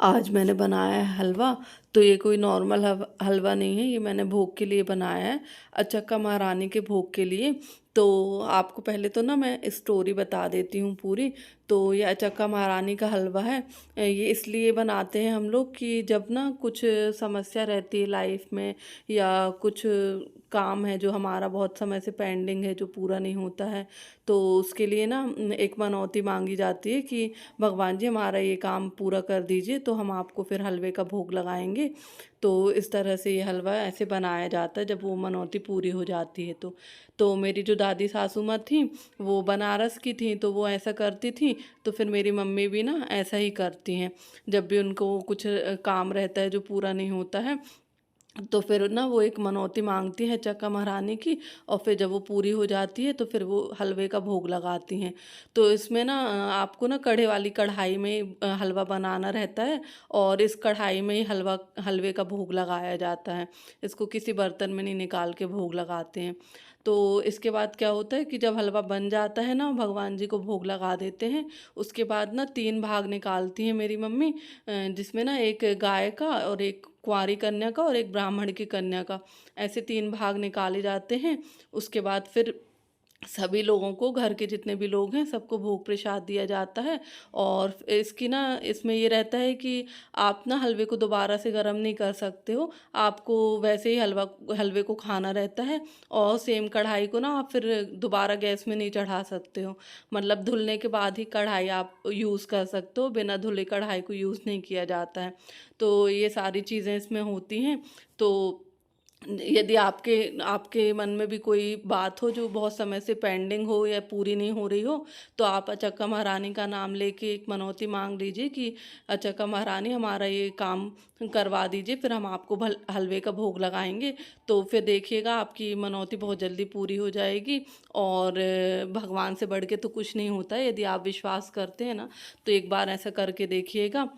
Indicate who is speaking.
Speaker 1: आज मैंने बनाया है हलवा। तो ये कोई नॉर्मल हलवा नहीं है, ये मैंने भोग के लिए बनाया है, अचक्का महारानी के भोग के लिए। तो आपको पहले तो ना मैं स्टोरी बता देती हूँ पूरी। तो ये अचक्का महारानी का हलवा है। ये इसलिए बनाते हैं हम लोग कि जब ना कुछ समस्या रहती है लाइफ में, या कुछ काम है जो हमारा बहुत समय से पेंडिंग है, जो पूरा नहीं होता है, तो उसके लिए ना एक मनौती मांगी जाती है कि भगवान जी हमारा ये काम पूरा कर दीजिए, तो हम आपको फिर हलवे का भोग लगाएंगे। तो इस तरह से ये हलवा ऐसे बनाया जाता है जब वो मनौती पूरी हो जाती है। तो मेरी जो दादी सासू माँ थी, वो बनारस की थी, तो वो ऐसा करती थी। तो फिर मेरी मम्मी भी ना ऐसा ही करती हैं। जब भी उनको कुछ काम रहता है जो पूरा नहीं होता है, तो फिर ना वो एक मनौती मांगती हैं चक्का महारानी की। और फिर जब वो पूरी हो जाती है तो फिर वो हलवे का भोग लगाती हैं। तो इसमें ना आपको ना कढ़े वाली कढ़ाई में हलवा बनाना रहता है। और इस कढ़ाई में ही हलवे का भोग लगाया जाता है। इसको किसी बर्तन में नहीं निकाल के भोग लगाते हैं। तो इसके बाद क्या होता है कि जब हलवा बन जाता है ना, भगवान जी को भोग लगा देते हैं। उसके बाद ना 3 भाग निकालती हैं मेरी मम्मी, जिसमें ना एक गाय का, और एक कुंवारी कन्या का, और एक ब्राह्मण की कन्या का, ऐसे 3 भाग निकाले जाते हैं। उसके बाद फिर सभी लोगों को, घर के जितने भी लोग हैं, सबको भोग प्रसाद दिया जाता है। और इसकी ना इसमें ये रहता है कि आप ना हलवे को दोबारा से गर्म नहीं कर सकते हो, आपको वैसे ही हलवे को खाना रहता है। और सेम कढ़ाई को ना आप फिर दोबारा गैस में नहीं चढ़ा सकते हो। मतलब धुलने के बाद ही कढ़ाई आप यूज़ कर सकते हो, बिना धुले कढ़ाई को यूज़ नहीं किया जाता है। तो ये सारी चीज़ें इसमें होती हैं। तो यदि आपके आपके मन में भी कोई बात हो जो बहुत समय से पेंडिंग हो या पूरी नहीं हो रही हो, तो आप अचक्का महारानी का नाम लेके एक मनौती मांग लीजिए कि अचक्का महारानी हमारा ये काम करवा दीजिए, फिर हम आपको हलवे का भोग लगाएंगे। तो फिर देखिएगा आपकी मनौती बहुत जल्दी पूरी हो जाएगी। और भगवान से बढ़ के तो कुछ नहीं होता है, यदि आप विश्वास करते हैं ना, तो एक बार ऐसा करके देखिएगा।